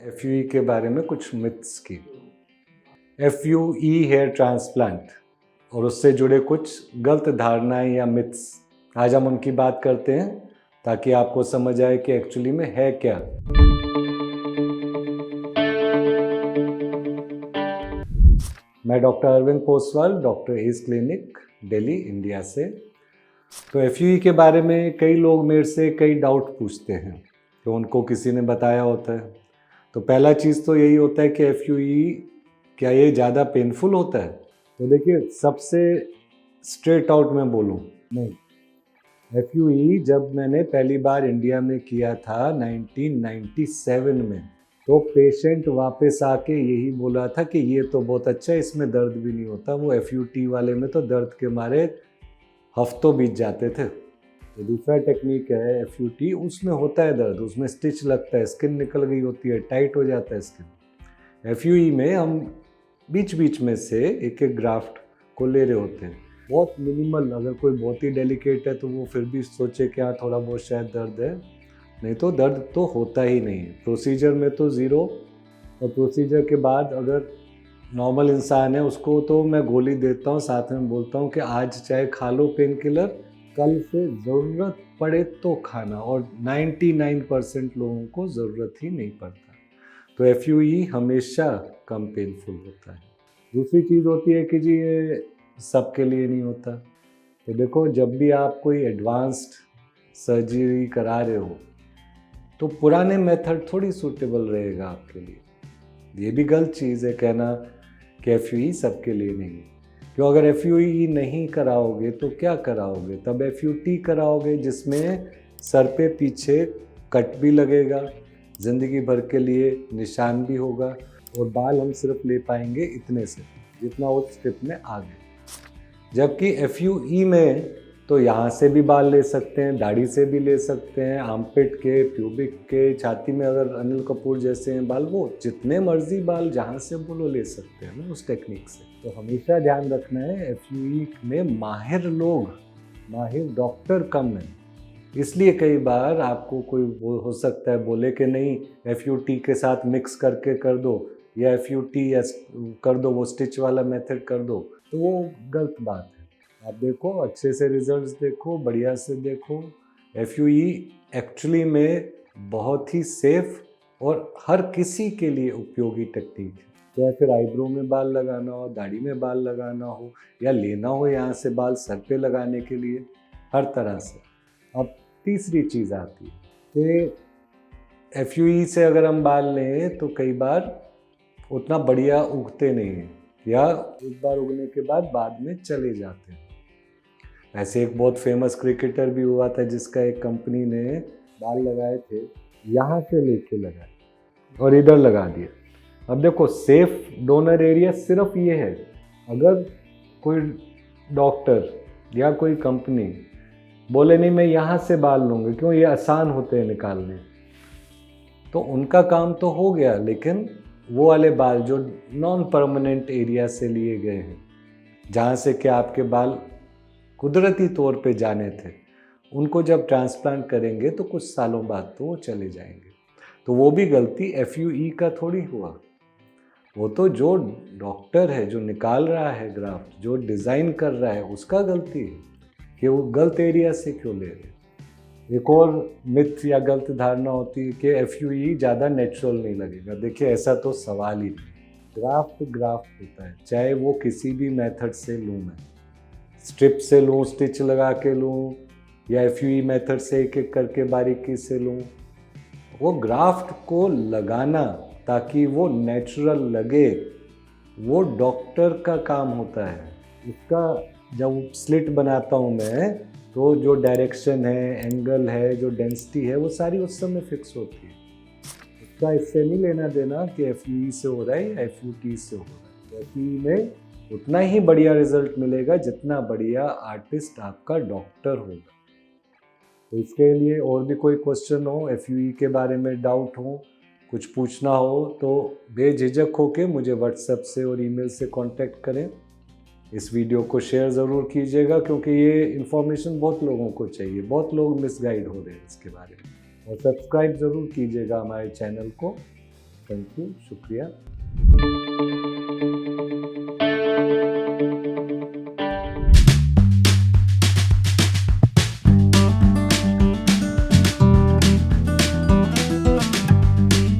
F के बारे में कुछ मिथ्स की। FUE हेयर ट्रांसप्लांट और उससे जुड़े कुछ गलत धारणाएं या मिथ्स, आज हम उनकी बात करते हैं ताकि आपको समझ आए कि एक्चुअली में है क्या। मैं doctor Arvind Poswal, doctor Edge clinic, Delhi, India से। तो FUE के बारे में कई लोग मेरे से कई डाउट पूछते हैं तो उनको किसी ने बताया होता है। तो पहला चीज़ तो यही होता है कि FUE क्या ये ज़्यादा पेनफुल होता है? तो देखिए, सबसे स्ट्रेट आउट मैं बोलूँ, नहीं। FUE जब मैंने पहली बार इंडिया में किया था 1997 में, तो पेशेंट वापस आके यही बोला था कि ये तो बहुत अच्छा है, इसमें दर्द भी नहीं होता। वो FUT वाले में तो दर्द के मारे हफ्तों बीत जाते थे। तो दूसरा टेक्निक है FUT, उसमें होता है दर्द, उसमें स्टिच लगता है, स्किन निकल गई होती है, टाइट हो जाता है स्किन। FUE में हम बीच बीच में से एक एक ग्राफ्ट को ले रहे होते हैं, बहुत मिनिमल। अगर कोई बहुत ही डेलिकेट है तो वो फिर भी सोचे कि हाँ थोड़ा बहुत शायद दर्द है, नहीं तो दर्द तो होता ही नहीं है। प्रोसीजर में तो ज़ीरो, और प्रोसीजर के बाद अगर नॉर्मल इंसान है उसको तो मैं गोली देता हूँ, साथ में बोलता हूँ कि आज चाहे खा लो पेन किलर, कल से ज़रूरत पड़े तो खाना, और 99% लोगों को ज़रूरत ही नहीं पड़ता। तो FUE हमेशा कम पेनफुल होता है। दूसरी चीज़ होती है कि जी ये सबके लिए नहीं होता। तो देखो, जब भी आप कोई एडवांस्ड सर्जरी करा रहे हो तो पुराने मेथड थोड़ी सूटेबल रहेगा आपके लिए। ये भी गलत चीज़ है कहना कि FUE सबके लिए नहीं है। क्यों? अगर FUE नहीं कराओगे तो क्या कराओगे? तब FUT कराओगे, जिसमें सर पे पीछे कट भी लगेगा, ज़िंदगी भर के लिए निशान भी होगा, और बाल हम सिर्फ ले पाएंगे इतने से जितना उस स्ट्रिप में आ गए। जबकि FUE में तो यहाँ से भी बाल ले सकते हैं, दाढ़ी से भी ले सकते हैं, आर्मपिट के, प्यूबिक के, छाती में अगर अनिल कपूर जैसे हैं बाल, वो जितने मर्जी बाल जहाँ से बोलो ले सकते हैं ना उस टेक्निक से। तो हमेशा ध्यान रखना है FUE में माहिर लोग, माहिर डॉक्टर कम हैं। इसलिए कई बार आपको कोई हो सकता है बोले कि नहीं FUT के साथ मिक्स करके कर दो, या FUT या कर दो वो स्टिच वाला मेथड कर दो, तो वो गलत बात है। आप देखो, अच्छे से रिजल्ट्स देखो, बढ़िया से देखो। FUE एक्चुअली में बहुत ही सेफ और हर किसी के लिए उपयोगी टेक्निक है। चाहे फिर आईब्रो में बाल लगाना हो, दाढ़ी में बाल लगाना हो, या लेना हो यहाँ से बाल सर पे लगाने के लिए, हर तरह से। अब तीसरी चीज़ आती है कि FUE से अगर हम बाल लें तो कई बार उतना बढ़िया उगते नहीं हैं, या एक बार उगने के बाद में चले जाते हैं। ऐसे एक बहुत फेमस क्रिकेटर भी हुआ था जिसका एक कंपनी ने बाल लगाए थे, यहाँ से लेके लगाए और इधर लगा दिया। अब देखो, सेफ डोनर एरिया सिर्फ ये है। अगर कोई डॉक्टर या कोई कंपनी बोले नहीं मैं यहाँ से बाल लूँगी, क्यों, ये आसान होते हैं निकालने, तो उनका काम तो हो गया। लेकिन वो वाले बाल जो नॉन परमानेंट एरिया से लिए गए हैं, जहाँ से कि आपके बाल कुदरती तौर पे जाने थे, उनको जब ट्रांसप्लांट करेंगे तो कुछ सालों बाद तो वो चले जाएंगे। तो वो भी गलती FUE का थोड़ी हुआ, वो तो जो डॉक्टर है जो निकाल रहा है ग्राफ्ट, जो डिज़ाइन कर रहा है, उसका गलती है कि वो गलत एरिया से क्यों ले रहे। एक और मिथ या गलत धारणा होती है कि FUE ज़्यादा नेचुरल नहीं लगेगा। देखिए, ऐसा तो सवाल ही नहीं। ग्राफ्ट होता है, चाहे वो किसी भी मेथड से लूँ, मैं स्ट्रिप से लूँ, स्टिच लगा के लूँ, या FUE मेथड से एक एक करके बारीकी से लूँ, वो ग्राफ्ट को लगाना ताकि वो नेचुरल लगे, वो डॉक्टर का काम होता है। इसका जब स्लिट बनाता हूँ मैं, तो जो डायरेक्शन है, एंगल है, जो डेंसिटी है, वो सारी उस समय फिक्स होती है। इसका इससे नहीं लेना देना कि FUE से हो रहा है या FUT से हो रहा है। FUE में उतना ही बढ़िया रिजल्ट मिलेगा जितना बढ़िया आर्टिस्ट आपका डॉक्टर होगा। तो इसके लिए और भी कोई क्वेश्चन हो, FUE के बारे में डाउट हो, कुछ पूछना हो, तो बेझिझक होके मुझे व्हाट्सएप से और ईमेल से कांटेक्ट करें। इस वीडियो को शेयर ज़रूर कीजिएगा, क्योंकि ये इन्फॉर्मेशन बहुत लोगों को चाहिए, बहुत लोग मिसगाइड हो रहे हैं इसके बारे में। और सब्सक्राइब ज़रूर कीजिएगा हमारे चैनल को, थैंक यू, शुक्रिया।